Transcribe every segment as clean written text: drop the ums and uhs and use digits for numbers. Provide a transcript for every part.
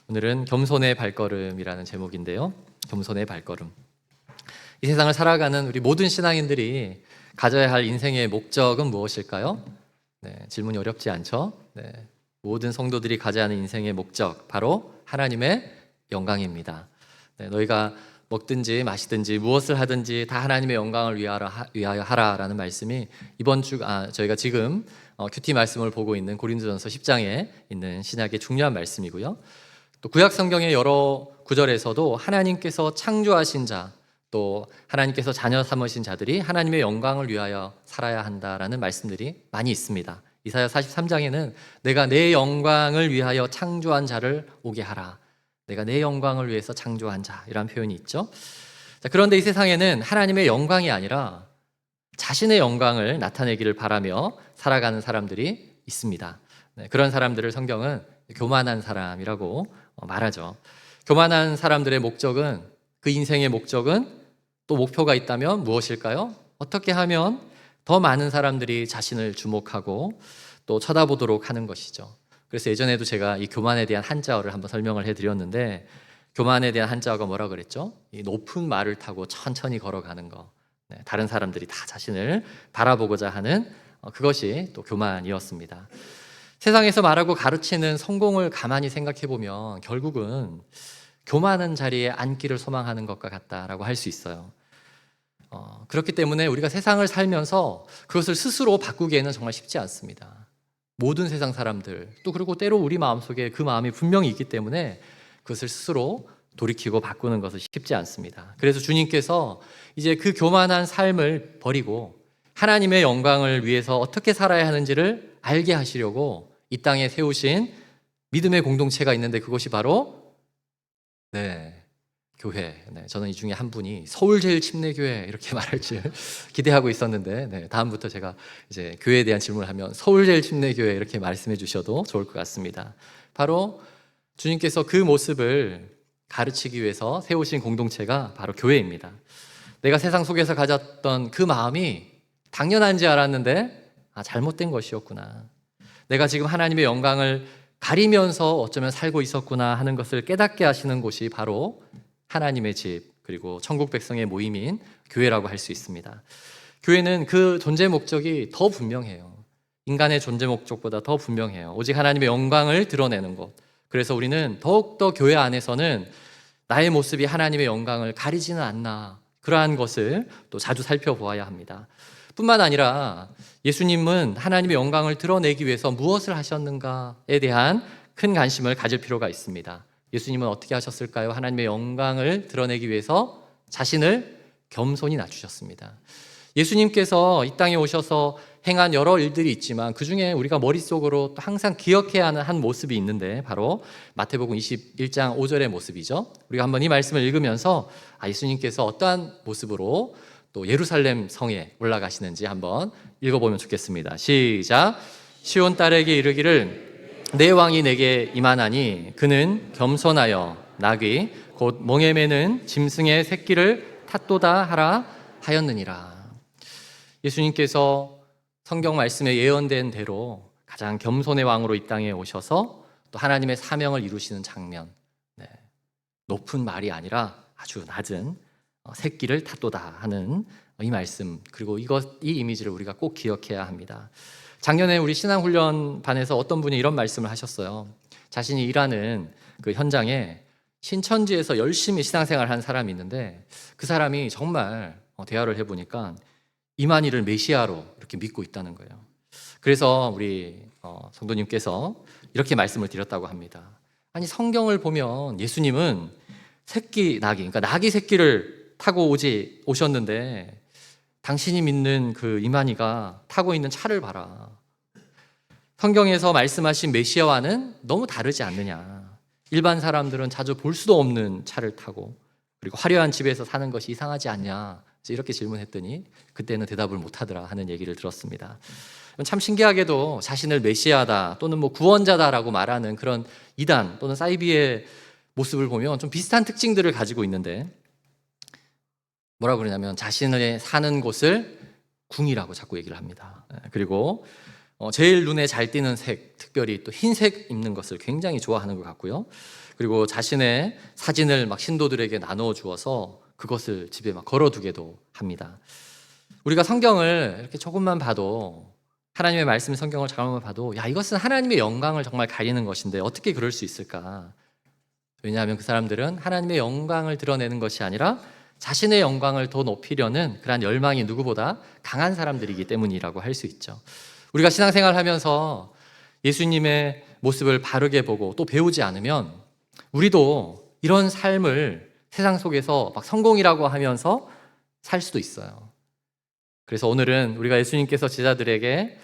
오늘은 겸손의 발걸음이라는 제목인데요. 겸손의 발걸음. 이 세상을 살아가는 우리 모든 신앙인들이 가져야 할 인생의 목적은 무엇일까요? 질문이 어렵지 않죠? 모든 성도들이 가져야 하는 인생의 목적, 바로 하나님의 영광입니다. 너희가 먹든지 마시든지 무엇을 하든지 다 하나님의 영광을 위하여 하라라는 말씀이 이번 주 저희가 지금 큐티 말씀을 보고 있는 고린도전서 10장에 있는 신약의 중요한 말씀이고요. 또 구약 성경의 여러 구절에서도 하나님께서 창조하신 자, 또 하나님께서 자녀 삼으신 자들이 하나님의 영광을 위하여 살아야 한다라는 말씀들이 많이 있습니다. 이사야 43장에는 내가 내 영광을 위하여 창조한 자를 오게 하라, 내가 내 영광을 위해서 창조한 자, 이런 표현이 있죠. 그런데 이 세상에는 하나님의 영광이 아니라 자신의 영광을 나타내기를 바라며 살아가는 사람들이 있습니다. 그런 사람들을 성경은 교만한 사람이라고 말하죠. 교만한 사람들의 목적은, 그 인생의 목적은, 또 목표가 있다면 무엇일까요? 어떻게 하면 더 많은 사람들이 자신을 주목하고 또 쳐다보도록 하는 것이죠. 그래서 예전에도 제가 이 교만에 대한 한자어를 한번 설명을 해드렸는데, 교만에 대한 한자어가 뭐라 그랬죠? 이 높은 말을 타고 천천히 걸어가는 거, 다른 사람들이 다 자신을 바라보고자 하는 그것이 또 교만이었습니다. 세상에서 말하고 가르치는 성공을 가만히 생각해 보면 결국은 교만한 자리에 앉기를 소망하는 것과 같다라고 할 수 있어요. 그렇기 때문에 우리가 세상을 살면서 그것을 스스로 바꾸기에는 정말 쉽지 않습니다. 모든 세상 사람들, 또 그리고 때로 우리 마음속에 그 마음이 분명히 있기 때문에 그것을 스스로 돌이키고 바꾸는 것은 쉽지 않습니다. 그래서 주님께서 이제 그 교만한 삶을 버리고 하나님의 영광을 위해서 어떻게 살아야 하는지를 알게 하시려고 이 땅에 세우신 믿음의 공동체가 있는데, 그것이 바로 교회. 저는 이 중에 한 분이 서울제일침례교회 이렇게 말할 줄 기대하고 있었는데, 다음부터 제가 이제 교회에 대한 질문을 하면 서울제일침례교회 이렇게 말씀해 주셔도 좋을 것 같습니다. 바로 주님께서 그 모습을 가르치기 위해서 세우신 공동체가 바로 교회입니다. 내가 세상 속에서 가졌던 그 마음이 당연한지 알았는데 잘못된 것이었구나, 내가 지금 하나님의 영광을 가리면서 어쩌면 살고 있었구나 하는 것을 깨닫게 하시는 곳이 바로 하나님의 집, 그리고 천국 백성의 모임인 교회라고 할 수 있습니다. 교회는 그 존재 목적이 더 분명해요. 인간의 존재 목적보다 더 분명해요. 오직 하나님의 영광을 드러내는 것. 그래서 우리는 더욱더 교회 안에서는 나의 모습이 하나님의 영광을 가리지는 않나, 그러한 것을 또 자주 살펴보아야 합니다. 뿐만 아니라 예수님은 하나님의 영광을 드러내기 위해서 무엇을 하셨는가에 대한 큰 관심을 가질 필요가 있습니다. 예수님은 어떻게 하셨을까요? 하나님의 영광을 드러내기 위해서 자신을 겸손히 낮추셨습니다. 예수님께서 이 땅에 오셔서 행한 여러 일들이 있지만 그 중에 우리가 머릿속으로 또 항상 기억해야 하는 한 모습이 있는데, 바로 마태복음 21장 5절의 모습이죠. 우리가 한번 이 말씀을 읽으면서 예수님께서 어떠한 모습으로 또 예루살렘 성에 올라가시는지 한번 읽어보면 좋겠습니다. 시작. 시온 딸에게 이르기를 내 왕이 내게 임하나니 그는 겸손하여 나귀 곧 몽에 매는 짐승의 새끼를 탓도다 하라 하였느니라. 예수님께서 성경 말씀에 예언된 대로 가장 겸손의 왕으로 이 땅에 오셔서 또 하나님의 사명을 이루시는 장면, 높은 말이 아니라 아주 낮은 새끼를 탓도다 하는 이 말씀, 그리고 이 이미지를 우리가 꼭 기억해야 합니다. 작년에 우리 신앙훈련반에서 어떤 분이 이런 말씀을 하셨어요. 자신이 일하는 그 현장에 신천지에서 열심히 신앙생활을 한 사람이 있는데, 그 사람이 정말 대화를 해보니까 이만희를 메시아로 이렇게 믿고 있다는 거예요. 그래서 우리 성도님께서 이렇게 말씀을 드렸다고 합니다. 아니, 성경을 보면 예수님은 그러니까 나귀 새끼를 타고 오셨는데 당신이 믿는 그 이만희가 타고 있는 차를 봐라. 성경에서 말씀하신 메시아와는 너무 다르지 않느냐. 일반 사람들은 자주 볼 수도 없는 차를 타고, 그리고 화려한 집에서 사는 것이 이상하지 않냐, 이렇게 질문했더니 그때는 대답을 못하더라 하는 얘기를 들었습니다. 참 신기하게도 자신을 메시아다 또는 구원자다라고 말하는 그런 이단 또는 사이비의 모습을 보면 좀 비슷한 특징들을 가지고 있는데, 뭐라고 그러냐면 자신의 사는 곳을 궁이라고 자꾸 얘기를 합니다. 그리고 제일 눈에 잘 띄는 색, 특별히 또 흰색 입는 것을 굉장히 좋아하는 것 같고요. 그리고 자신의 사진을 막 신도들에게 나누어 주어서 그것을 집에 막 걸어두게도 합니다. 우리가 성경을 이렇게 조금만 봐도, 하나님의 말씀 성경을 잠깐만 봐도, 야, 이것은 하나님의 영광을 정말 가리는 것인데 어떻게 그럴 수 있을까? 왜냐하면 그 사람들은 하나님의 영광을 드러내는 것이 아니라 자신의 영광을 더 높이려는 그러한 열망이 누구보다 강한 사람들이기 때문이라고 할 수 있죠. 우리가 신앙생활 하면서 예수님의 모습을 바르게 보고 또 배우지 않으면 우리도 이런 삶을 세상 속에서 막 성공이라고 하면서 살 수도 있어요. 그래서 오늘은 우리가 예수님께서 제자들에게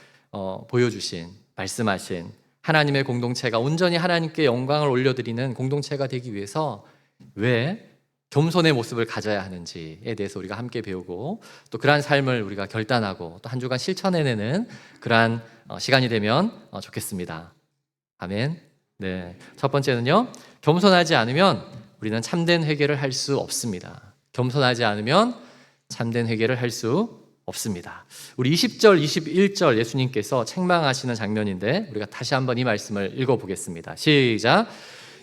보여주신, 말씀하신 하나님의 공동체가 온전히 하나님께 영광을 올려드리는 공동체가 되기 위해서 왜 겸손의 모습을 가져야 하는지에 대해서 우리가 함께 배우고, 또 그러한 삶을 우리가 결단하고 또 한 주간 실천해내는 그러한 시간이 되면 좋겠습니다. 아멘. 네, 첫 번째는요, 겸손하지 않으면 우리는 참된 회개를 할 수 없습니다. 겸손하지 않으면 참된 회개를 할 수 없습니다. 우리 20절, 21절 예수님께서 책망하시는 장면인데 우리가 다시 한번 이 말씀을 읽어보겠습니다. 시작.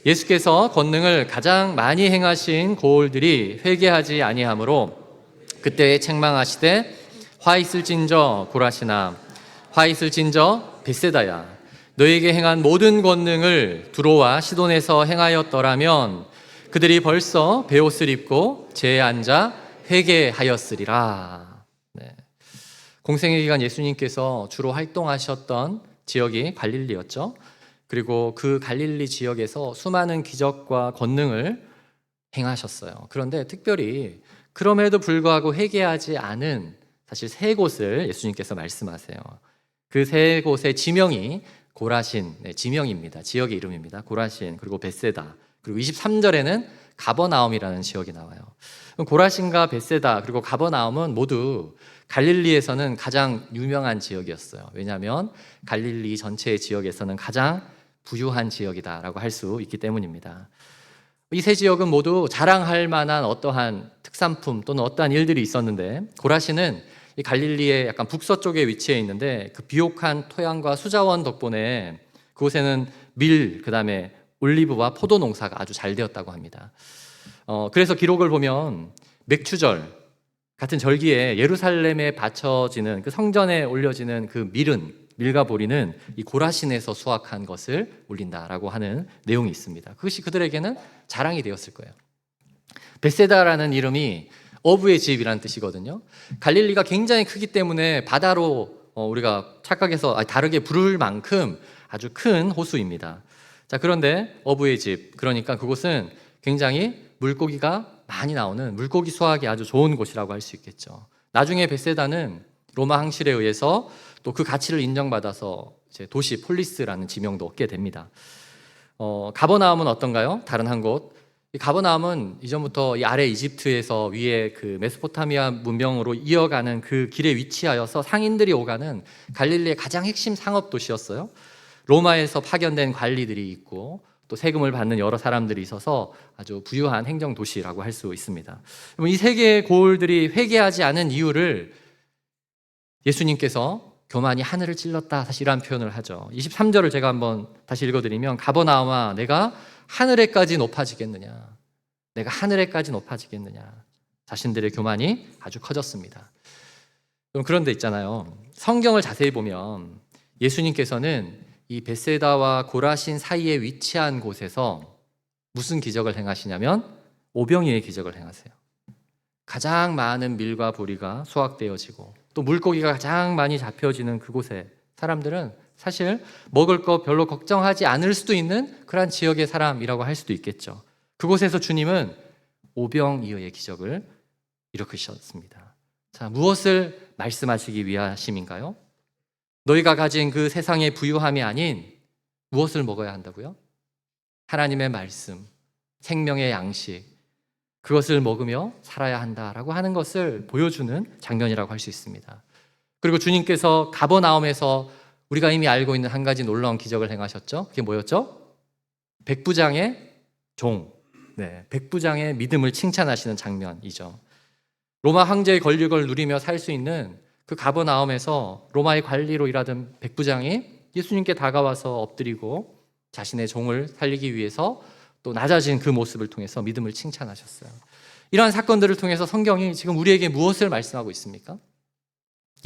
예수께서 권능을 가장 많이 행하신 고을들이 회개하지 아니하므로 그때 책망하시되 화 있을진저 고라시나, 화 있을진저 벳세다야, 너에게 행한 모든 권능을 두로와 시돈에서 행하였더라면 그들이 벌써 베옷을 입고 제에 앉아 회개하였으리라. 네. 공생의 기간 예수님께서 주로 활동하셨던 지역이 갈릴리였죠. 그리고 그 갈릴리 지역에서 수많은 기적과 권능을 행하셨어요. 그런데 특별히 그럼에도 불구하고 회개하지 않은 사실 세 곳을 예수님께서 말씀하세요. 그 세 곳의 지명이 고라신, 지명입니다. 지역의 이름입니다. 고라신, 그리고 벳세다, 그리고 23절에는 가버나움이라는 지역이 나와요. 고라신과 벳세다 그리고 가버나움은 모두 갈릴리에서는 가장 유명한 지역이었어요. 왜냐하면 갈릴리 전체의 지역에서는 가장 부유한 지역이다라고 할 수 있기 때문입니다. 이 세 지역은 모두 자랑할 만한 어떠한 특산품 또는 어떠한 일들이 있었는데, 고라신은 이 갈릴리의 약간 북서쪽에 위치해 있는데 그 비옥한 토양과 수자원 덕분에 그곳에는 밀, 그다음에 올리브와 포도 농사가 아주 잘 되었다고 합니다. 그래서 기록을 보면 맥추절 같은 절기에 예루살렘에 바쳐지는 그 성전에 올려지는 그 밀과 보리는 이 고라신에서 수확한 것을 올린다라고 하는 내용이 있습니다. 그것이 그들에게는 자랑이 되었을 거예요. 벳세다라는 이름이 어부의 집이라는 뜻이거든요. 갈릴리가 굉장히 크기 때문에 바다로 우리가 착각해서 다르게 부를 만큼 아주 큰 호수입니다. 자, 그런데 어부의 집, 그러니까 그곳은 굉장히 물고기가 많이 나오는, 물고기 수확이 아주 좋은 곳이라고 할 수 있겠죠. 나중에 벳세다는 로마 황실에 의해서 또 그 가치를 인정받아서 이제 도시 폴리스라는 지명도 얻게 됩니다. 가버나움은 어떤가요? 다른 한 곳. 이 가버나움은 이전부터 이 아래 이집트에서 위에 그 메소포타미아 문명으로 이어가는 그 길에 위치하여서 상인들이 오가는 갈릴리의 가장 핵심 상업 도시였어요. 로마에서 파견된 관리들이 있고 또 세금을 받는 여러 사람들이 있어서 아주 부유한 행정 도시라고 할 수 있습니다. 이 세 개의 고을들이 회개하지 않은 이유를 예수님께서 교만이 하늘을 찔렀다, 사실 이러한 표현을 하죠. 23절을 제가 한번 다시 읽어드리면, 가버나움아 내가 하늘에까지 높아지겠느냐, 내가 하늘에까지 높아지겠느냐. 자신들의 교만이 아주 커졌습니다. 그런데 있잖아요, 성경을 자세히 보면 예수님께서는 이 벳세다와 고라신 사이에 위치한 곳에서 무슨 기적을 행하시냐면 오병이의 기적을 행하세요. 가장 많은 밀과 보리가 수확되어지고 또 물고기가 가장 많이 잡혀지는 그곳에 사람들은 사실 먹을 거 별로 걱정하지 않을 수도 있는 그러한 지역의 사람이라고 할 수도 있겠죠. 그곳에서 주님은 오병이어의 기적을 일으키셨습니다. 자, 무엇을 말씀하시기 위하심인가요? 너희가 가진 그 세상의 부유함이 아닌 무엇을 먹어야 한다고요? 하나님의 말씀, 생명의 양식, 그것을 먹으며 살아야 한다라고 하는 것을 보여주는 장면이라고 할 수 있습니다. 그리고 주님께서 가버나움에서 우리가 이미 알고 있는 한 가지 놀라운 기적을 행하셨죠. 그게 뭐였죠? 백부장의 종, 백부장의 믿음을 칭찬하시는 장면이죠. 로마 황제의 권력을 누리며 살 수 있는 그 가버나움에서 로마의 관리로 일하던 백부장이 예수님께 다가와서 엎드리고 자신의 종을 살리기 위해서 또 낮아진 그 모습을 통해서 믿음을 칭찬하셨어요. 이러한 사건들을 통해서 성경이 지금 우리에게 무엇을 말씀하고 있습니까?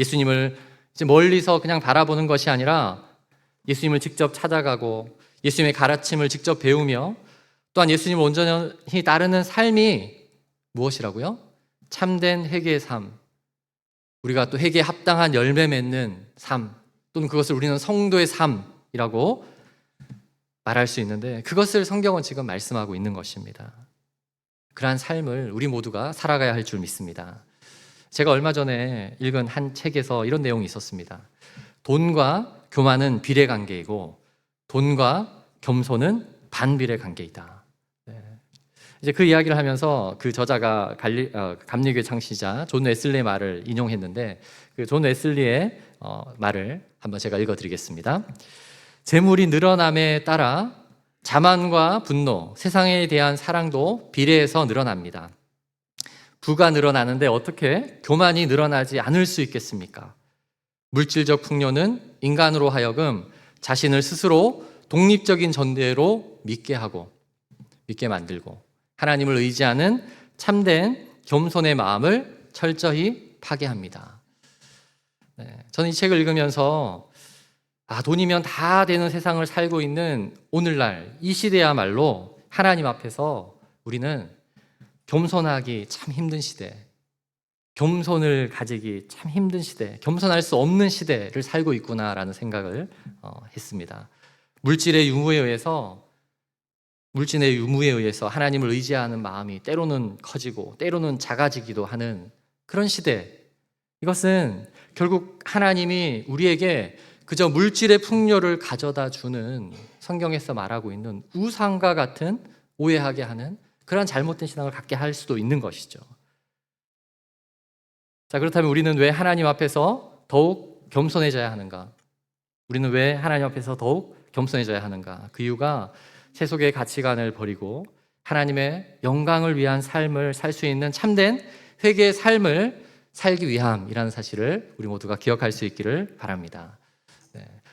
예수님을 이제 멀리서 그냥 바라보는 것이 아니라 예수님을 직접 찾아가고 예수님의 가르침을 직접 배우며 또한 예수님을 온전히 따르는 삶이 무엇이라고요? 참된 회개의 삶, 우리가 또 회개에 합당한 열매 맺는 삶, 또는 그것을 우리는 성도의 삶이라고 말할 수 있는데, 그것을 성경은 지금 말씀하고 있는 것입니다. 그러한 삶을 우리 모두가 살아가야 할 줄 믿습니다. 제가 얼마 전에 읽은 한 책에서 이런 내용이 있었습니다. 돈과 교만은 비례 관계이고 돈과 겸손은 반비례 관계이다. 이제 그 이야기를 하면서 그 저자가 감리교회 창시자 존 웨슬리의 말을 인용했는데, 그 존 웨슬리의 말을 한번 제가 읽어드리겠습니다. 재물이 늘어남에 따라 자만과 분노, 세상에 대한 사랑도 비례해서 늘어납니다. 부가 늘어나는데 어떻게 교만이 늘어나지 않을 수 있겠습니까? 물질적 풍요는 인간으로 하여금 자신을 스스로 독립적인 전대로 믿게 만들고 하나님을 의지하는 참된 겸손의 마음을 철저히 파괴합니다. 저는 이 책을 읽으면서 돈이면 다 되는 세상을 살고 있는 오늘날 이 시대야말로 하나님 앞에서 우리는 겸손하기 참 힘든 시대, 겸손을 가지기 참 힘든 시대, 겸손할 수 없는 시대를 살고 있구나라는 생각을 했습니다. 물질의 유무에 의해서 하나님을 의지하는 마음이 때로는 커지고 때로는 작아지기도 하는 그런 시대, 이것은 결국 하나님이 우리에게 그저 물질의 풍요를 가져다 주는, 성경에서 말하고 있는 우상과 같은, 오해하게 하는 그런 잘못된 신앙을 갖게 할 수도 있는 것이죠. 자, 그렇다면 우리는 왜 하나님 앞에서 더욱 겸손해져야 하는가? 우리는 왜 하나님 앞에서 더욱 겸손해져야 하는가? 그 이유가 세속의 가치관을 버리고 하나님의 영광을 위한 삶을 살 수 있는 참된 회개의 삶을 살기 위함이라는 사실을 우리 모두가 기억할 수 있기를 바랍니다.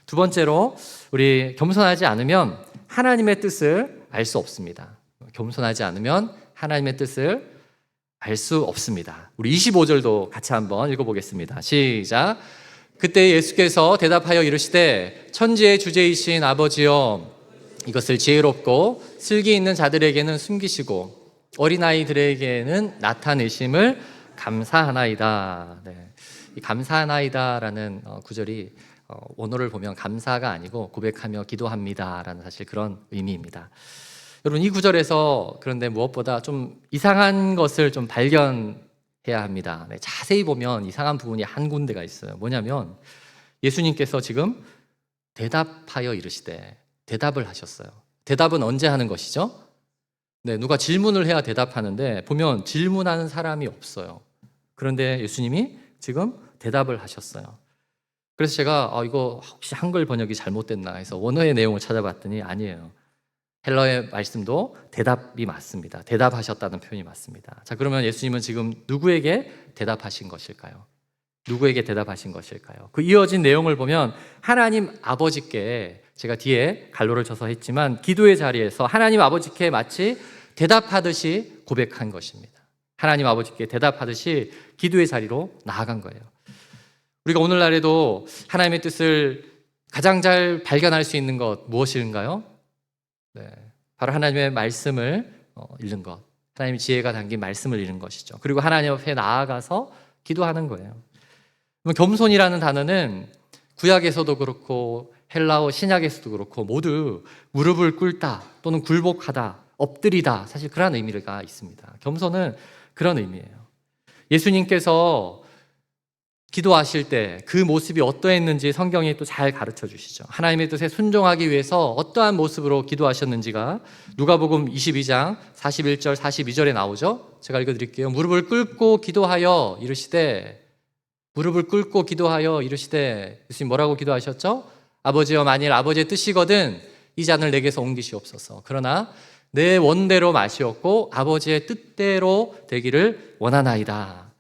두 번째로, 우리 겸손하지 않으면 하나님의 뜻을 알 수 없습니다. 겸손하지 않으면 하나님의 뜻을 알 수 없습니다. 우리 25절도 같이 한번 읽어보겠습니다. 시작. 그때 예수께서 대답하여 이르시되 천지의 주제이신 아버지여, 이것을 지혜롭고 슬기 있는 자들에게는 숨기시고 어린아이들에게는 나타내심을 감사하나이다. 이 감사하나이다라는 구절이 원어를 보면 감사가 아니고 고백하며 기도합니다라는 사실 그런 의미입니다. 여러분, 이 구절에서 그런데 무엇보다 좀 이상한 것을 좀 발견해야 합니다. 자세히 보면 이상한 부분이 한 군데가 있어요. 뭐냐면 예수님께서 지금 대답하여 이르시되, 대답을 하셨어요. 대답은 언제 하는 것이죠? 누가 질문을 해야 대답하는데 보면 질문하는 사람이 없어요. 그런데 예수님이 지금 대답을 하셨어요. 그래서 제가 이거 혹시 한글 번역이 잘못됐나 해서 원어의 내용을 찾아봤더니 아니에요. 헬러의 말씀도 대답이 맞습니다. 대답하셨다는 표현이 맞습니다. 자, 그러면 예수님은 지금 누구에게 대답하신 것일까요? 누구에게 대답하신 것일까요? 그 이어진 내용을 보면 하나님 아버지께, 제가 뒤에 갈로를 쳐서 했지만 기도의 자리에서 하나님 아버지께 마치 대답하듯이 고백한 것입니다. 하나님 아버지께 대답하듯이 기도의 자리로 나아간 거예요. 우리가 오늘날에도 하나님의 뜻을 가장 잘 발견할 수 있는 것 무엇인가요? 바로 하나님의 말씀을 읽는 것, 하나님의 지혜가 담긴 말씀을 읽는 것이죠. 그리고 하나님 앞에 나아가서 기도하는 거예요. 겸손이라는 단어는 구약에서도 그렇고 헬라어 신약에서도 그렇고 모두 무릎을 꿇다 또는 굴복하다, 엎드리다, 사실 그런 의미가 있습니다. 겸손은 그런 의미예요. 예수님께서 기도하실 때 그 모습이 어떠했는지 성경이 또 잘 가르쳐 주시죠. 하나님의 뜻에 순종하기 위해서 어떠한 모습으로 기도하셨는지가 누가복음 22장 41절 42절에 나오죠. 제가 읽어드릴게요. 무릎을 꿇고 기도하여 이르시되, 예수님 뭐라고 기도하셨죠? 아버지여, 만일 아버지의 뜻이거든 이 잔을 내게서 옮기시옵소서. 그러나 내 원대로 마시옵고 아버지의 뜻대로 되기를 원하나이다.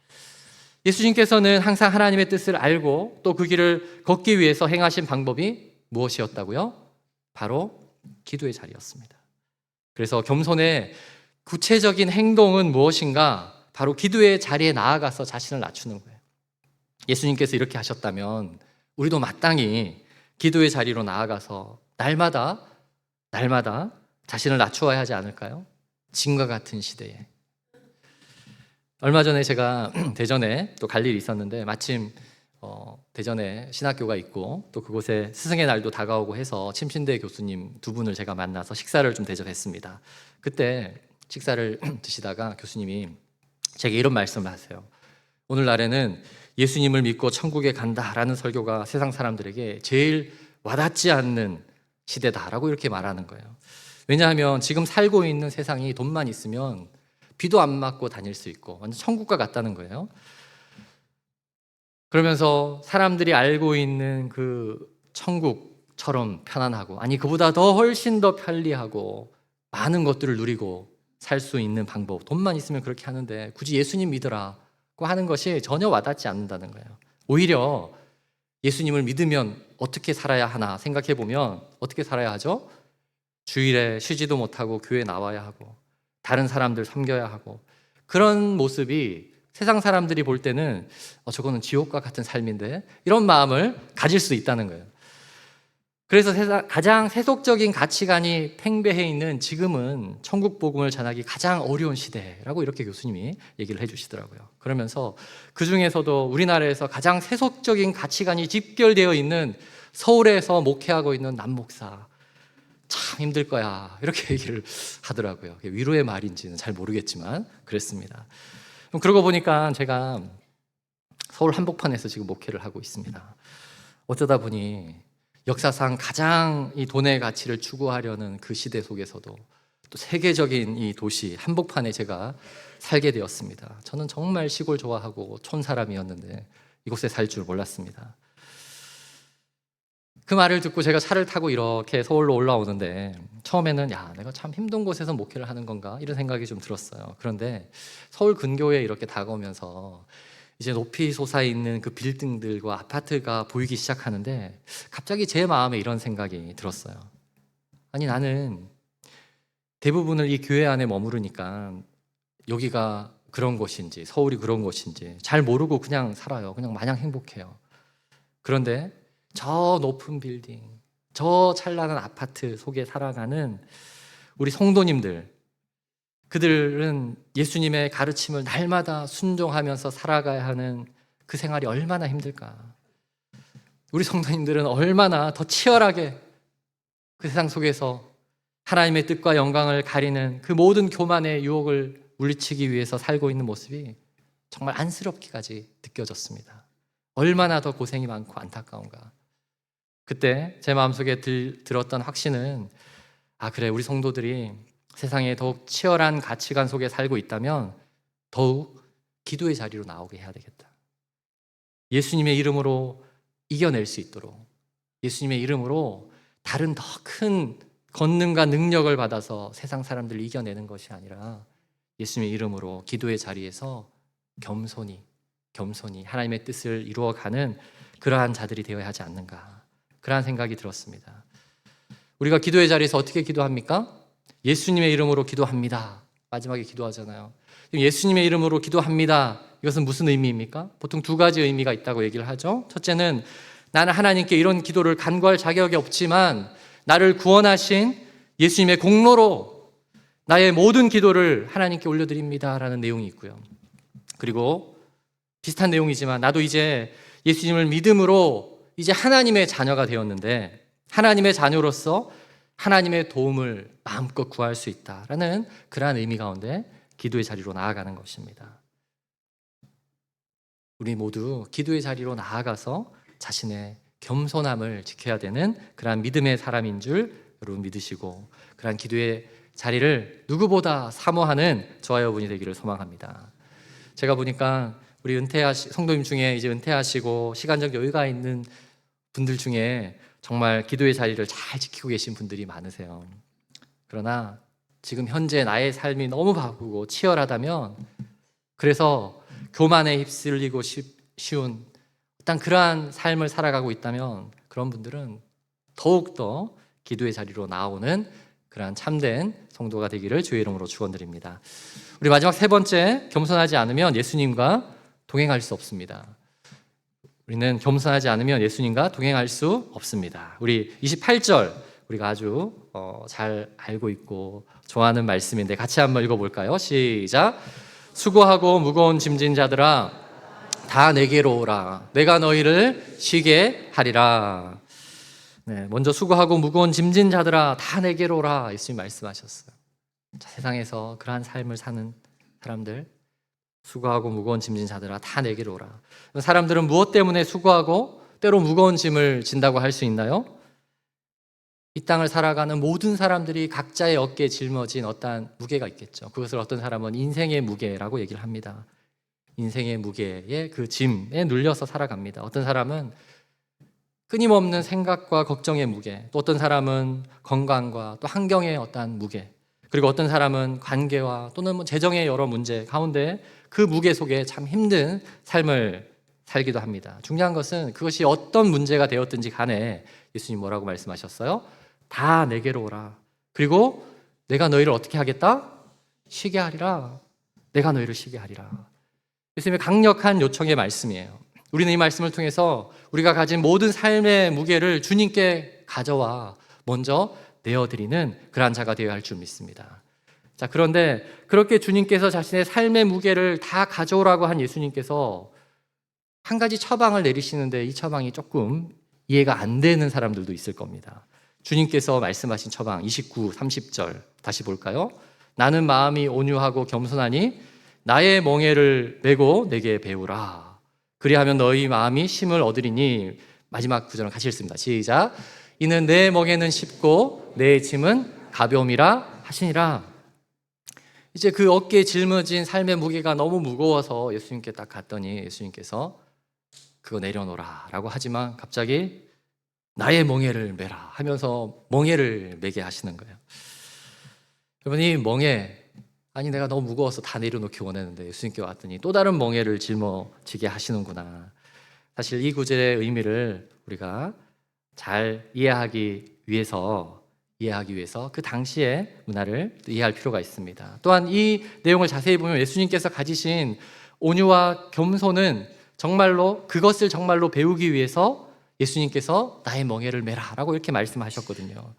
예수님께서는 항상 하나님의 뜻을 알고 또 그 길을 걷기 위해서 행하신 방법이 무엇이었다고요? 바로 기도의 자리였습니다. 그래서 겸손의 구체적인 행동은 무엇인가? 바로 기도의 자리에 나아가서 자신을 낮추는 거예요. 예수님께서 이렇게 하셨다면 우리도 마땅히 기도의 자리로 나아가서 날마다 자신을 낮추어야 하지 않을까요? 지금과 같은 시대에. 얼마 전에 제가 대전에 또 갈 일이 있었는데 마침 대전에 신학교가 있고 또 그곳에 스승의 날도 다가오고 해서 침신대 교수님 두 분을 제가 만나서 식사를 좀 대접했습니다. 그때 식사를 드시다가 교수님이 제게 이런 말씀을 하세요. 오늘날에는 예수님을 믿고 천국에 간다라는 설교가 세상 사람들에게 제일 와닿지 않는 시대다라고 이렇게 말하는 거예요. 왜냐하면 지금 살고 있는 세상이 돈만 있으면 비도 안 맞고 다닐 수 있고 완전 천국과 같다는 거예요. 그러면서 사람들이 알고 있는 그 천국처럼 편안하고, 아니 그보다 더 훨씬 더 편리하고 많은 것들을 누리고 살 수 있는 방법, 돈만 있으면 그렇게 하는데 굳이 예수님 믿으라고 하는 것이 전혀 와닿지 않는다는 거예요. 오히려 예수님을 믿으면 어떻게 살아야 하나 생각해 보면 어떻게 살아야 하죠? 주일에 쉬지도 못하고 교회 나와야 하고 다른 사람들 섬겨야 하고, 그런 모습이 세상 사람들이 볼 때는 저거는 지옥과 같은 삶인데 이런 마음을 가질 수 있다는 거예요. 그래서 가장 세속적인 가치관이 팽배해 있는 지금은 천국 복음을 전하기 가장 어려운 시대라고 이렇게 교수님이 얘기를 해주시더라고요. 그러면서 그 중에서도 우리나라에서 가장 세속적인 가치관이 집결되어 있는 서울에서 목회하고 있는 남 목사, 참 힘들 거야 이렇게 얘기를 하더라고요. 위로의 말인지는 잘 모르겠지만 그랬습니다. 그러고 보니까 제가 서울 한복판에서 지금 목회를 하고 있습니다. 어쩌다 보니 역사상 가장 이 돈의 가치를 추구하려는 그 시대 속에서도 또 세계적인 이 도시 한복판에 제가 살게 되었습니다. 저는 정말 시골 좋아하고 촌 사람이었는데 이곳에 살 줄 몰랐습니다. 그 말을 듣고 제가 차를 타고 이렇게 서울로 올라오는데 처음에는 내가 참 힘든 곳에서 목회를 하는 건가 이런 생각이 좀 들었어요. 그런데 서울 근교에 이렇게 다가오면서 이제 높이 솟아있는 그 빌딩들과 아파트가 보이기 시작하는데 갑자기 제 마음에 이런 생각이 들었어요. 아니 나는 대부분을 이 교회 안에 머무르니까 여기가 그런 곳인지 서울이 그런 곳인지 잘 모르고 그냥 살아요. 그냥 마냥 행복해요. 그런데 저 높은 빌딩, 저 찬란한 아파트 속에 살아가는 우리 성도님들, 그들은 예수님의 가르침을 날마다 순종하면서 살아가야 하는 그 생활이 얼마나 힘들까. 우리 성도님들은 얼마나 더 치열하게 그 세상 속에서 하나님의 뜻과 영광을 가리는 그 모든 교만의 유혹을 물리치기 위해서 살고 있는 모습이 정말 안쓰럽기까지 느껴졌습니다. 얼마나 더 고생이 많고 안타까운가. 그때 제 마음속에 들었던 확신은 그래, 우리 성도들이 세상에 더욱 치열한 가치관 속에 살고 있다면 더욱 기도의 자리로 나오게 해야 되겠다. 예수님의 이름으로 이겨낼 수 있도록, 예수님의 이름으로 다른 더 큰 권능과 능력을 받아서 세상 사람들을 이겨내는 것이 아니라 예수님의 이름으로 기도의 자리에서 겸손히 하나님의 뜻을 이루어가는 그러한 자들이 되어야 하지 않는가, 그러한 생각이 들었습니다. 우리가 기도의 자리에서 어떻게 기도합니까? 예수님의 이름으로 기도합니다. 마지막에 기도하잖아요. 예수님의 이름으로 기도합니다. 이것은 무슨 의미입니까? 보통 두 가지 의미가 있다고 얘기를 하죠. 첫째는 나는 하나님께 이런 기도를 간구할 자격이 없지만 나를 구원하신 예수님의 공로로 나의 모든 기도를 하나님께 올려드립니다라는 내용이 있고요. 그리고 비슷한 내용이지만 나도 이제 예수님을 믿음으로 이제 하나님의 자녀가 되었는데 하나님의 자녀로서 하나님의 도움을 마음껏 구할 수 있다라는 그러한 의미 가운데 기도의 자리로 나아가는 것입니다. 우리 모두 기도의 자리로 나아가서 자신의 겸손함을 지켜야 되는 그러한 믿음의 사람인 줄 여러분 믿으시고 그러한 기도의 자리를 누구보다 사모하는 저와 여러분이 되기를 소망합니다. 제가 보니까 우리 성도님 중에 이제 은퇴하시고 시간적 여유가 있는 분들 중에 정말 기도의 자리를 잘 지키고 계신 분들이 많으세요. 그러나 지금 현재 나의 삶이 너무 바쁘고 치열하다면, 그래서 교만에 휩쓸리고 쉬운 어떤 그러한 삶을 살아가고 있다면 그런 분들은 더욱더 기도의 자리로 나오는 그러한 참된 성도가 되기를 주의 이름으로 축원드립니다. 우리 마지막 세 번째, 겸손하지 않으면 예수님과 동행할 수 없습니다. 우리는 겸손하지 않으면 예수님과 동행할 수 없습니다. 우리 28절 우리가 아주 잘 알고 있고 좋아하는 말씀인데 같이 한번 읽어볼까요? 시작. 수고하고 무거운 짐진 자들아 다 내게로 오라. 내가 너희를 쉬게 하리라. 네, 먼저 수고하고 무거운 짐진 자들아 다 내게로 오라. 예수님 말씀하셨어요. 자, 세상에서 그러한 삶을 사는 사람들, 수고하고 무거운 짐진 자들아 다 내게로 오라. 사람들은 무엇 때문에 수고하고 때로 무거운 짐을 진다고 할 수 있나요? 이 땅을 살아가는 모든 사람들이 각자의 어깨에 짊어진 어떠한 무게가 있겠죠. 그것을 어떤 사람은 인생의 무게라고 얘기를 합니다. 인생의 무게에 그 짐에 눌려서 살아갑니다. 어떤 사람은 끊임없는 생각과 걱정의 무게, 또 어떤 사람은 건강과 또 환경의 어떠한 무게, 그리고 어떤 사람은 관계와 또는 재정의 여러 문제 가운데 그 무게 속에 참 힘든 삶을 살기도 합니다. 중요한 것은 그것이 어떤 문제가 되었든지 간에 예수님 뭐라고 말씀하셨어요? 다 내게로 오라. 그리고 내가 너희를 어떻게 하겠다? 쉬게 하리라. 내가 너희를 쉬게 하리라. 예수님의 강력한 요청의 말씀이에요. 우리는 이 말씀을 통해서 우리가 가진 모든 삶의 무게를 주님께 가져와 먼저 내어드리는 그러한 자가 되어야 할 줄 믿습니다. 자, 그런데 그렇게 주님께서 자신의 삶의 무게를 다 가져오라고 한 예수님께서 한 가지 처방을 내리시는데 이 처방이 조금 이해가 안 되는 사람들도 있을 겁니다. 주님께서 말씀하신 처방 29, 30절 다시 볼까요? 나는 마음이 온유하고 겸손하니 나의 멍에를 메고 내게 배우라. 그리하면 너희 마음이 쉼을 얻으리니. 마지막 구절은 같이 읽습니다. 시작. 이는 내 멍에는 쉽고 내 짐은 가벼움이라 하시니라. 이제 그 어깨에 짊어진 삶의 무게가 너무 무거워서 예수님께 딱 갔더니 예수님께서 그거 내려놓으라 라고 하지만 갑자기 나의 멍에를 메라 하면서 멍에를 메게 하시는 거예요. 여러분, 이 멍에, 아니 내가 너무 무거워서 다 내려놓기 원했는데 예수님께 왔더니 또 다른 멍에를 짊어지게 하시는구나. 사실 이 구절의 의미를 우리가 잘 이해하기 위해서 그 당시의 문화를 이해할 필요가 있습니다. 또한 이 내용을 자세히 보면 예수님께서 가지신 온유와 겸손은 정말로 그것을 정말로 배우기 위해서 예수님께서 나의 멍에를 메라 라고 이렇게 말씀하셨거든요.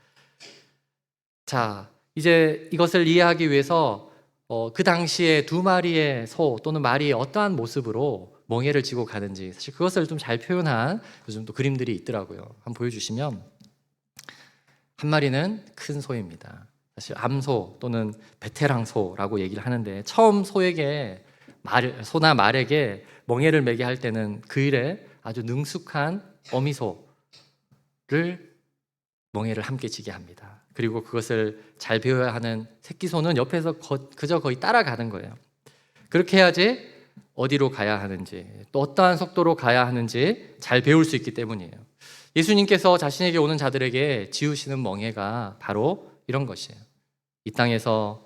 자, 이제 이것을 이해하기 위해서 그 당시에 두 마리의 소 또는 말이 어떠한 모습으로 멍에를 지고 가는지 사실 그것을 좀 잘 표현한 요즘 또 그림들이 있더라고요. 한번 보여주시면 한 마리는 큰 소입니다. 사실 암소 또는 베테랑 소라고 얘기를 하는데 처음 소나 말에게 멍에를 매게 할 때는 그 일에 아주 능숙한 어미소를 멍에를 함께 지게 합니다. 그리고 그것을 잘 배워야 하는 새끼소는 옆에서 그저 거의 따라가는 거예요. 그렇게 해야지 어디로 가야 하는지 또 어떠한 속도로 가야 하는지 잘 배울 수 있기 때문이에요. 예수님께서 자신에게 오는 자들에게 지우시는 멍에가 바로 이런 것이에요. 이 땅에서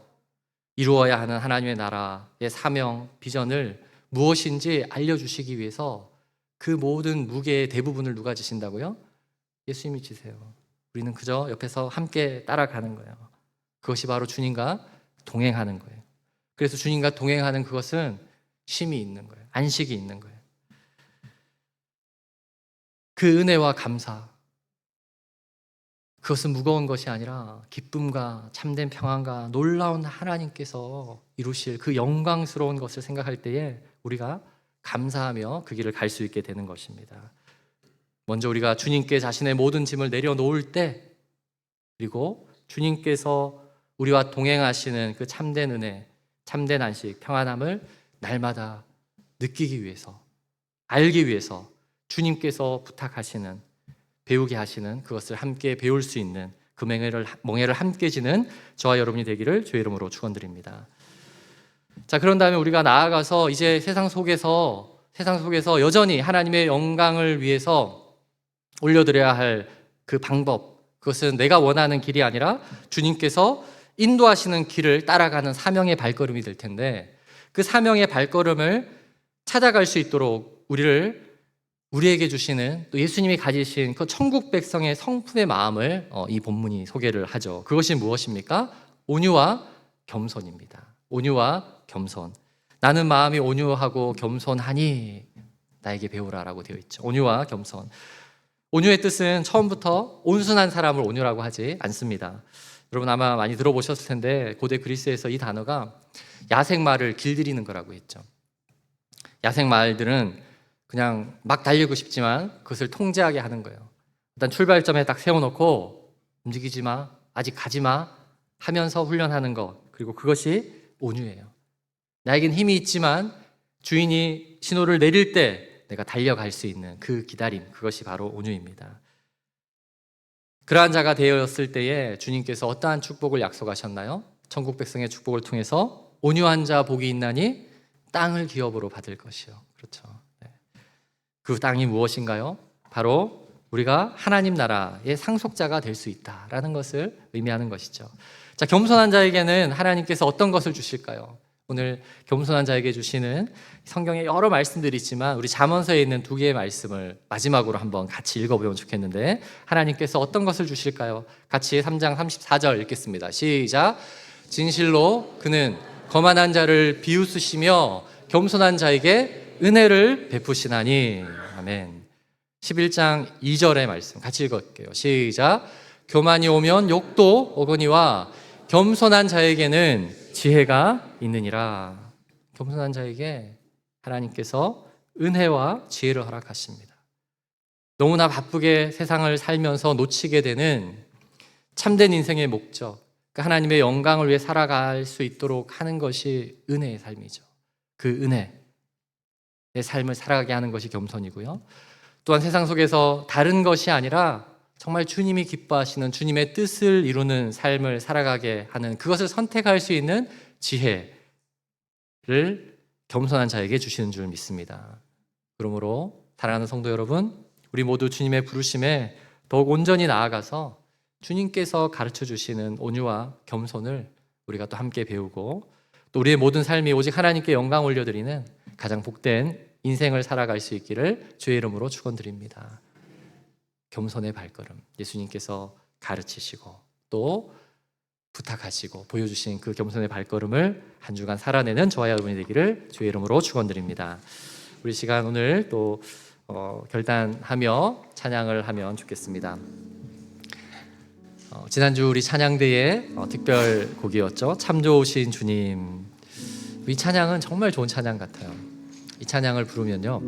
이루어야 하는 하나님의 나라의 사명, 비전을 무엇인지 알려주시기 위해서 그 모든 무게의 대부분을 누가 지신다고요? 예수님이 지세요. 우리는 그저 옆에서 함께 따라가는 거예요. 그것이 바로 주님과 동행하는 거예요. 그래서 주님과 동행하는 그것은 쉼이 있는 거예요. 안식이 있는 거예요. 그 은혜와 감사, 그것은 무거운 것이 아니라 기쁨과 참된 평안과 놀라운 하나님께서 이루실 그 영광스러운 것을 생각할 때에 우리가 감사하며 그 길을 갈 수 있게 되는 것입니다. 먼저 우리가 주님께 자신의 모든 짐을 내려놓을 때, 그리고 주님께서 우리와 동행하시는 그 참된 은혜, 참된 안식, 평안함을 날마다 느끼기 위해서, 알기 위해서 주님께서 부탁하시는, 배우게 하시는 그것을 함께 배울 수 있는 그 멍에를 함께 지는 저와 여러분이 되기를 주의 이름으로 축원드립니다. 자, 그런 다음에 우리가 나아가서 이제 세상 속에서 여전히 하나님의 영광을 위해서 올려드려야 할 그 방법, 그것은 내가 원하는 길이 아니라 주님께서 인도하시는 길을 따라가는 사명의 발걸음이 될 텐데 그 사명의 발걸음을 찾아갈 수 있도록 우리에게 주시는, 또 예수님이 가지신 그 천국 백성의 성품의 마음을 이 본문이 소개를 하죠. 그것이 무엇입니까? 온유와 겸손입니다. 온유와 겸손. 나는 마음이 온유하고 겸손하니 나에게 배우라라고 되어 있죠. 온유와 겸손. 온유의 뜻은 처음부터 온순한 사람을 온유라고 하지 않습니다. 여러분 아마 많이 들어보셨을 텐데 고대 그리스에서 이 단어가 야생마를 길들이는 거라고 했죠. 야생마들은 그냥 막 달리고 싶지만 그것을 통제하게 하는 거예요. 일단 출발점에 딱 세워놓고 움직이지 마, 아직 가지 마 하면서 훈련하는 것, 그리고 그것이 온유예요. 나에겐 힘이 있지만 주인이 신호를 내릴 때 내가 달려갈 수 있는 그 기다림, 그것이 바로 온유입니다. 그러한 자가 되었을 때에 주님께서 어떠한 축복을 약속하셨나요? 천국 백성의 축복을 통해서 온유한 자 복이 있나니 땅을 기업으로 받을 것이요. 그렇죠. 네. 그 땅이 무엇인가요? 바로 우리가 하나님 나라의 상속자가 될 수 있다라는 것을 의미하는 것이죠. 자, 겸손한 자에게는 하나님께서 어떤 것을 주실까요? 오늘 겸손한 자에게 주시는 성경에 여러 말씀들이 있지만 우리 잠언서에 있는 두 개의 말씀을 마지막으로 한번 같이 읽어보면 좋겠는데, 하나님께서 어떤 것을 주실까요? 같이 3장 34절 읽겠습니다. 시작. 진실로 그는 거만한 자를 비웃으시며 겸손한 자에게 은혜를 베푸시나니. 아멘. 11장 2절의 말씀 같이 읽을게요. 시작. 교만이 오면 욕도 오거니와 겸손한 자에게는 지혜가 있느니라. 겸손한 자에게 하나님께서 은혜와 지혜를 허락하십니다. 너무나 바쁘게 세상을 살면서 놓치게 되는 참된 인생의 목적, 그러니까 하나님의 영광을 위해 살아갈 수 있도록 하는 것이 은혜의 삶이죠. 그 은혜의 삶을 살아가게 하는 것이 겸손이고요. 또한 세상 속에서 다른 것이 아니라 정말 주님이 기뻐하시는 주님의 뜻을 이루는 삶을 살아가게 하는, 그것을 선택할 수 있는 지혜를 겸손한 자에게 주시는 줄 믿습니다. 그러므로 사랑하는 성도 여러분, 우리 모두 주님의 부르심에 더욱 온전히 나아가서 주님께서 가르쳐 주시는 온유와 겸손을 우리가 또 함께 배우고, 또 우리의 모든 삶이 오직 하나님께 영광 올려드리는 가장 복된 인생을 살아갈 수 있기를 주의 이름으로 축원드립니다. 겸손의 발걸음, 예수님께서 가르치시고 또 부탁하시고 보여주신 그 겸손의 발걸음을 한 주간 살아내는 저와 여러분이 되기를 주의 이름으로 축원드립니다. 우리 시간 오늘 또 결단하며 찬양을 하면 좋겠습니다. 지난주 우리 찬양대의 특별 곡이었죠. 참 좋으신 주님. 이 찬양은 정말 좋은 찬양 같아요. 이 찬양을 부르면요,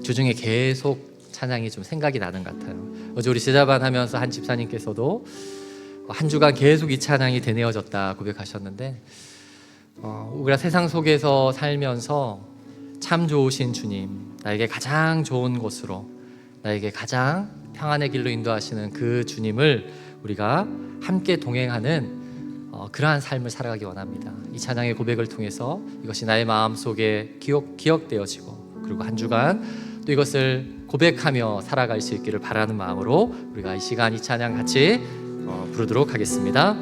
주중에 계속 찬양이 좀 생각이 나는 것 같아요. 어제 우리 제자반 하면서 한 집사님께서도 한 주간 계속 이 찬양이 되뇌어졌다 고백하셨는데, 우리가 세상 속에서 살면서 참 좋으신 주님, 나에게 가장 좋은 곳으로, 나에게 가장 평안의 길로 인도하시는 그 주님을 우리가 함께 동행하는 그러한 삶을 살아가기 원합니다. 이 찬양의 고백을 통해서 이것이 나의 마음속에 기억되어지고, 그리고 한 주간 또 이것을 고백하며 살아갈 수 있기를 바라는 마음으로 우리가 이 시간 이 찬양 같이 부르도록 하겠습니다.